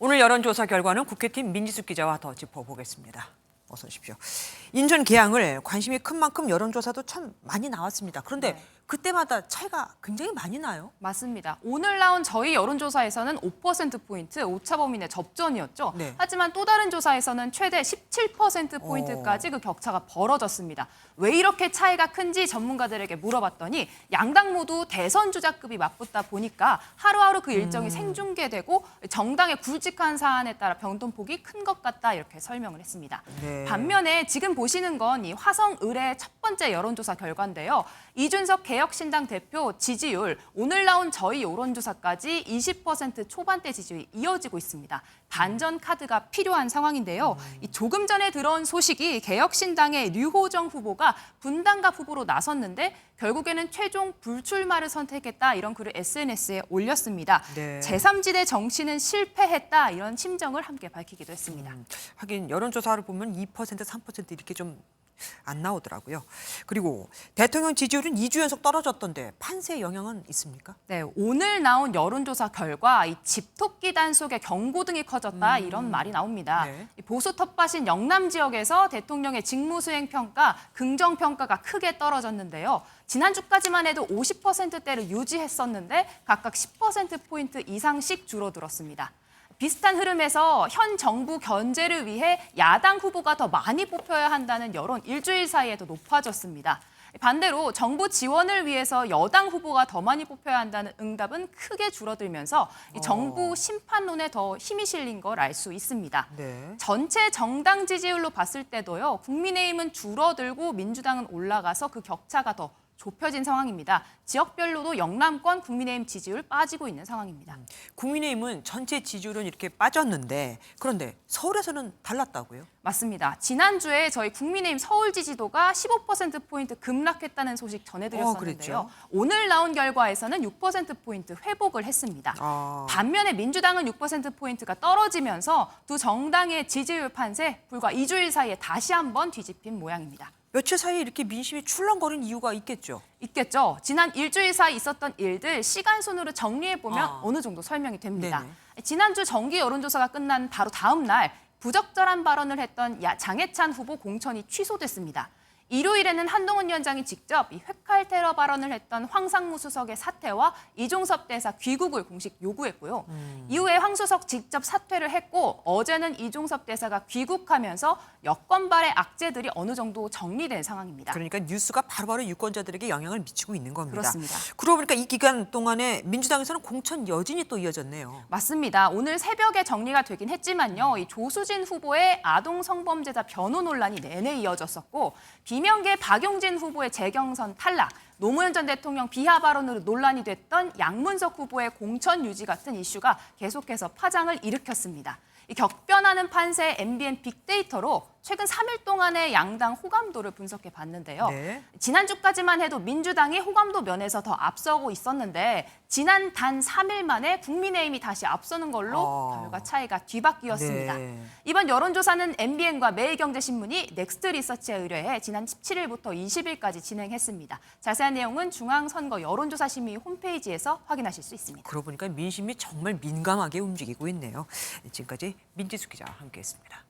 오늘 여론조사 결과는 국회팀 민지숙 기자와 더 짚어보겠습니다. 어서 오십시오. 인천 계양을 관심이 큰 만큼 여론조사도 참 많이 나왔습니다. 그런데 그때마다 차이가 굉장히 많이 나요. 맞습니다. 오늘 나온 저희 여론조사에서는 5%포인트 오차 범위 내 접전이었죠. 네. 하지만 또 다른 조사에서는 최대 17%포인트까지 그 격차가 벌어졌습니다. 왜 이렇게 차이가 큰지 전문가들에게 물어봤더니 양당 모두 대선 주자급이 맞붙다 보니까 하루하루 그 일정이 생중계되고 정당의 굵직한 사안에 따라 변동폭이 큰 것 같다 이렇게 설명을 했습니다. 네. 반면에 지금 보시는 건 이 화성 의뢰 첫 번째 여론조사 결과인데요. 이준석 개혁신당 대표 지지율, 오늘 나온 저희 여론조사까지 20% 초반대 지지율이 이어지고 있습니다. 반전 카드가 필요한 상황인데요. 이 조금 전에 들어온 소식이 개혁신당의 류호정 후보가 분당갑 후보로 나섰는데 결국에는 최종 불출마를 선택했다 이런 글을 SNS에 올렸습니다. 네. 제3지대 정치는 실패했다 이런 심정을 함께 밝히기도 했습니다. 하긴 여론조사를 보면 2%, 3% 이렇게 좀 안 나오더라고요. 그리고 대통령 지지율은 2주 연속 떨어졌던데 판세에 영향은 있습니까? 네, 오늘 나온 여론조사 결과 이 집토끼 단속에 경고등이 커졌다 이런 말이 나옵니다. 네. 이 보수 텃밭인 영남 지역에서 대통령의 직무수행 평가, 긍정 평가가 크게 떨어졌는데요. 지난주까지만 해도 50%대를 유지했었는데 각각 10%포인트 이상씩 줄어들었습니다. 비슷한 흐름에서 현 정부 견제를 위해 야당 후보가 더 많이 뽑혀야 한다는 여론 일주일 사이에도 높아졌습니다. 반대로 정부 지원을 위해서 여당 후보가 더 많이 뽑혀야 한다는 응답은 크게 줄어들면서 이 정부 심판론에 더 힘이 실린 걸 알 수 있습니다. 네. 전체 정당 지지율로 봤을 때도요. 국민의힘은 줄어들고 민주당은 올라가서 그 격차가 더 좁혀진 상황입니다. 지역별로도 영남권 국민의힘 지지율 빠지고 있는 상황입니다. 국민의힘은 전체 지지율은 이렇게 빠졌는데 그런데 서울에서는 달랐다고요? 맞습니다. 지난주에 저희 국민의힘 서울 지지도가 15%포인트 급락했다는 소식 전해드렸었는데요. 오늘 나온 결과에서는 6%포인트 회복을 했습니다. 반면에 민주당은 6%포인트가 떨어지면서 두 정당의 지지율 판세 불과 2주일 사이에 다시 한번 뒤집힌 모양입니다. 며칠 사이에 이렇게 민심이 출렁거린 이유가 있겠죠? 있겠죠. 지난 일주일 사이 있었던 일들 시간 순으로 정리해보면 어느 정도 설명이 됩니다. 네네. 지난주 정기 여론조사가 끝난 바로 다음 날 부적절한 발언을 했던 장해찬 후보 공천이 취소됐습니다. 일요일에는 한동훈 위원장이 직접 이 회칼 테러 발언을 했던 황상무 수석의 사퇴와 이종섭 대사 귀국을 공식 요구했고요. 이후에 황 수석 직접 사퇴를 했고 어제는 이종섭 대사가 귀국하면서 여권발의 악재들이 어느 정도 정리된 상황입니다. 그러니까 뉴스가 바로바로 유권자들에게 영향을 미치고 있는 겁니다. 그렇습니다. 그러고 보니까 이 기간 동안에 민주당에서는 공천 여진이 또 이어졌네요. 맞습니다. 오늘 새벽에 정리가 되긴 했지만요. 이 조수진 후보의 아동 성범죄자 변호 논란이 내내 이어졌었고 비명계 박용진 후보의 재경선 탈락, 노무현 전 대통령 비하 발언으로 논란이 됐던 양문석 후보의 공천 유지 같은 이슈가 계속해서 파장을 일으켰습니다. 이 격변하는 판세의 MBN 빅데이터로 최근 3일 동안의 양당 호감도를 분석해 봤는데요. 네. 지난주까지만 해도 민주당이 호감도 면에서 더 앞서고 있었는데 지난 단 3일 만에 국민의힘이 다시 앞서는 걸로 결과 차이가 뒤바뀌었습니다. 네. 이번 여론조사는 MBN과 매일경제신문이 넥스트 리서치에 의뢰해 지난 17일부터 20일까지 진행했습니다. 자세한 내용은 중앙선거 여론조사심의 홈페이지에서 확인하실 수 있습니다. 그러고 보니까 민심이 정말 민감하게 움직이고 있네요. 지금까지 민지숙 기자와 함께했습니다.